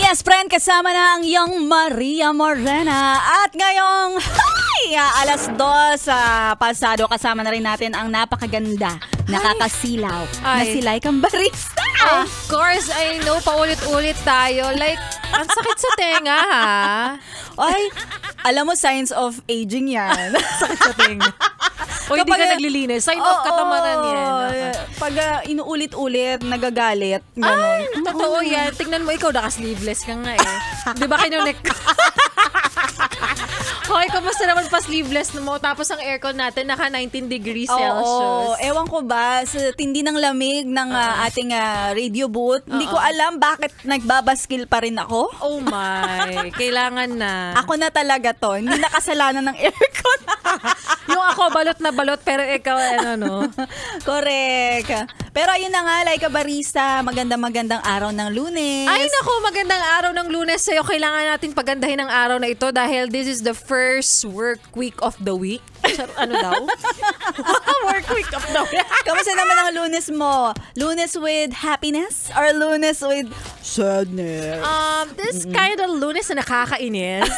yes, friend, kasama na ang iyong Maria Morena. At ngayong alas 2 pasado, kasama na rin natin ang napakaganda, nakakasilaw na si Laika Barista. Of course, I know, paulit-ulit tayo. Like, ang sakit sa tenga, ha? Ay, alam mo, signs of aging yan. Sakit sa tenga. O hindi ka naglilinis. Sign of katamaran yan. Pag inuulit-ulit, nagagalit. Ganun. Ay, totoo yan. Tingnan mo, ikaw naka-sleeveless ka nga eh. Di ba kinunik ka? Hoy, kamusta naman pa sleeveless mo? Tapos ang aircon natin naka 19 degrees Celsius. Ewan ko ba, sa tindi ng lamig ng ating radio booth, hindi ko alam bakit nagbabaskil pa rin ako. Oh my, kailangan na. Ako na talaga to, hindi nakasalanan ng aircon. Yung ako, balot na balot, pero ikaw, no? Correct. Pero ayun na nga, Laika Barista, magandang araw ng Lunes. Ay naku, magandang araw ng Lunes sa'yo. Kailangan nating pagandahin ang araw na ito dahil this is the first work week of the week. Ano daw? Work week of the week. Kamusta naman ang Lunes mo? Lunes with happiness or Lunes with sadness? This kind of Lunes na nakakainis.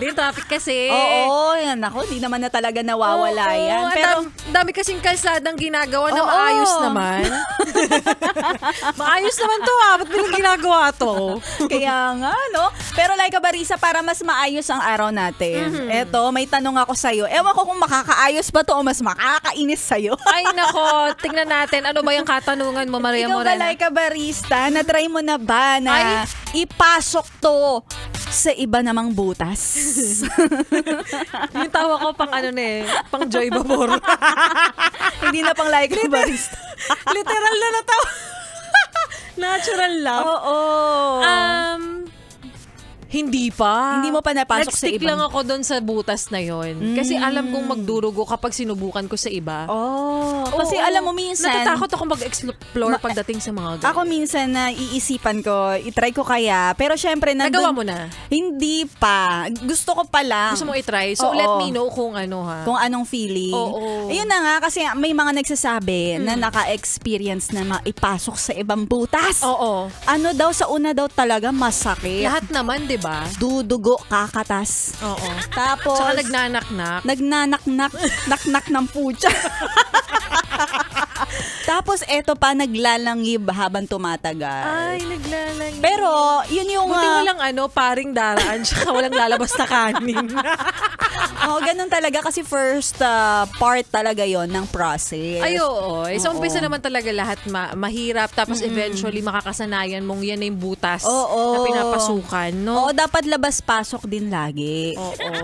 Di traffic kasi. Oo, yan ako. Di naman na talaga nawawala yan. Pero dami kasing kalsadang ginagawa na maayos naman. Maayos naman to ba't bilang ginagawa to? Kaya nga, no? Pero Laika Barista, para mas maayos ang araw natin. Eto, may tanong ako sa'yo. Ewan ko kung makakaayos ba to o mas makakainis sa'yo. Ay nako, tingnan natin. Ano ba yung katanungan mo, Maria Morena? Ikaw ba, Laika Barista, na-try mo na ba na ipasok to sa iba namang butas? Yung tawa ko pang pang Joy Babor. Hindi na pang Laika Barista. Literal na natawa. Natural lang. Oo. Hindi pa. Hindi mo pa napasok sa Nag-stick ibang... lang ako doon sa butas na yon. Kasi alam kong magdurugo kapag sinubukan ko sa iba. Kasi alam mo minsan... Natatakot ako mag-explore pagdating sa mga ganun. Ako minsan na iisipan ko, itry ko kaya. Pero syempre... Nagawa mo na? Hindi pa. Gusto ko pa lang. Gusto mo itry? So let me know kung ano ha. Kung anong feeling. Ayun na nga, kasi may mga nagsasabi na naka-experience na maipasok sa ibang butas. Ano daw, sa una daw talaga masakit. Lahat naman, di ba? Dudugo, kakatas. Tapos... Tsaka nagnanaknak. Naknak ng pucha. Tapos eto pa, naglalangib habang tumatagal. Ay, naglalangib. Pero, yun yung... Buti walang paring daraan, tsaka walang lalabas na kanin. Ganun talaga kasi first part talaga yon ng process. Ay, oo. So, umpisa naman talaga lahat mahirap, tapos eventually makakasanayan mong yan na yung butas na pinapasukan, no? Dapat labas-pasok din lagi.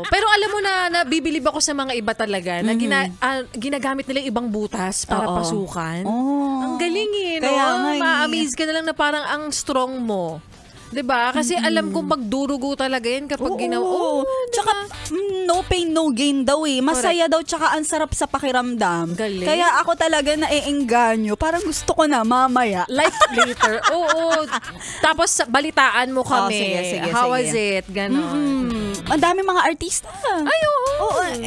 Pero alam mo na, nabibilib ako sa mga iba talaga na ginagamit nila ibang butas para pasukan. Ang galing no? Kaya ma-amaze ka na lang na parang ang strong mo. 'Di ba? Kasi alam kong magdurugo talaga 'yan kapag ginawa. Tsaka no pain no gain daw eh. Masaya daw tsaka ang sarap sa pakiramdam. Galing. Kaya ako talaga naiengganyo. Parang gusto ko na mamaya. Like later. Tapos balitaan mo kami. Sige. How was it? Ganon. Ang dami mga artista. Ay,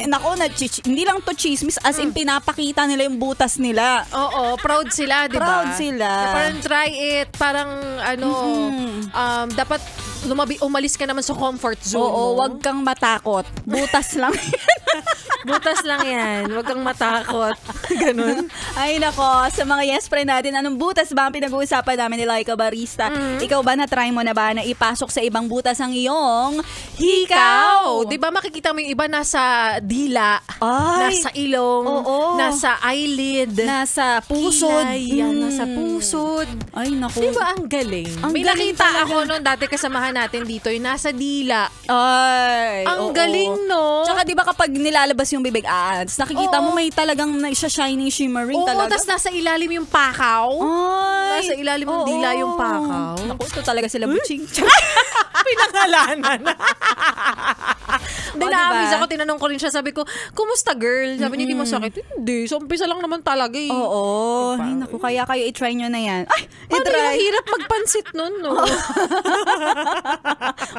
Nako, hindi lang to chismis, as in pinapakita nila yung butas nila. Proud sila, di ba? Proud sila. Parang try it. Parang dapat umalis ka naman sa comfort zone mo. Wag kang matakot. Butas lang. Butas lang yan. Wag kang matakot. Ganun. Ay nako, sa mga yes friend natin, anong butas ba ang pinag-uusapan namin ni Laika Barista? Ikaw ba na-try mo na ba na ipasok sa ibang butas ang iyong hikaw? Di ba makikita mo yung iba nasa dila, nasa ilong, nasa eyelid, nasa pusod. Nasa pusod. Ay nako. Di ba ang galing? May nakita ako noon dati kasamahan natin dito, yung nasa dila. Ay, ang galing, no? Tsaka di ba kapag nilalabas yung bibig ads, nakikita mo may talagang shining, shimmering talaga. Tapos nasa ilalim yung pakaw. Nasa ilalim ng dila yung pakaw. Naku, ito talaga sila butching. Pinangalanan. Then diba? ako, tinanong ko rin siya, sabi ko, kumusta girl? Sabi niya, di masakit. Hindi, so umpisa lang naman talaga eh. Ay, naku, kaya kayo i-try nyo na yan. Ay, i-try. Hirap magpansit nun, no?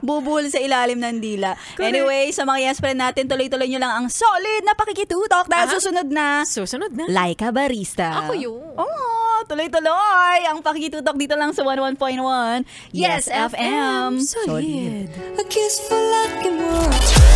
Bubuhol sa ilalim ng dila. Correct. Anyway, sa mga yes friend natin, tuloy-tuloy nyo lang ang solid na pakikitutok dahil susunod na Laika Barista. Ako yun. tuloy-tuloy ang pakitutok dito lang sa 11.1 Yes FM. Solid. A kiss for luck and more.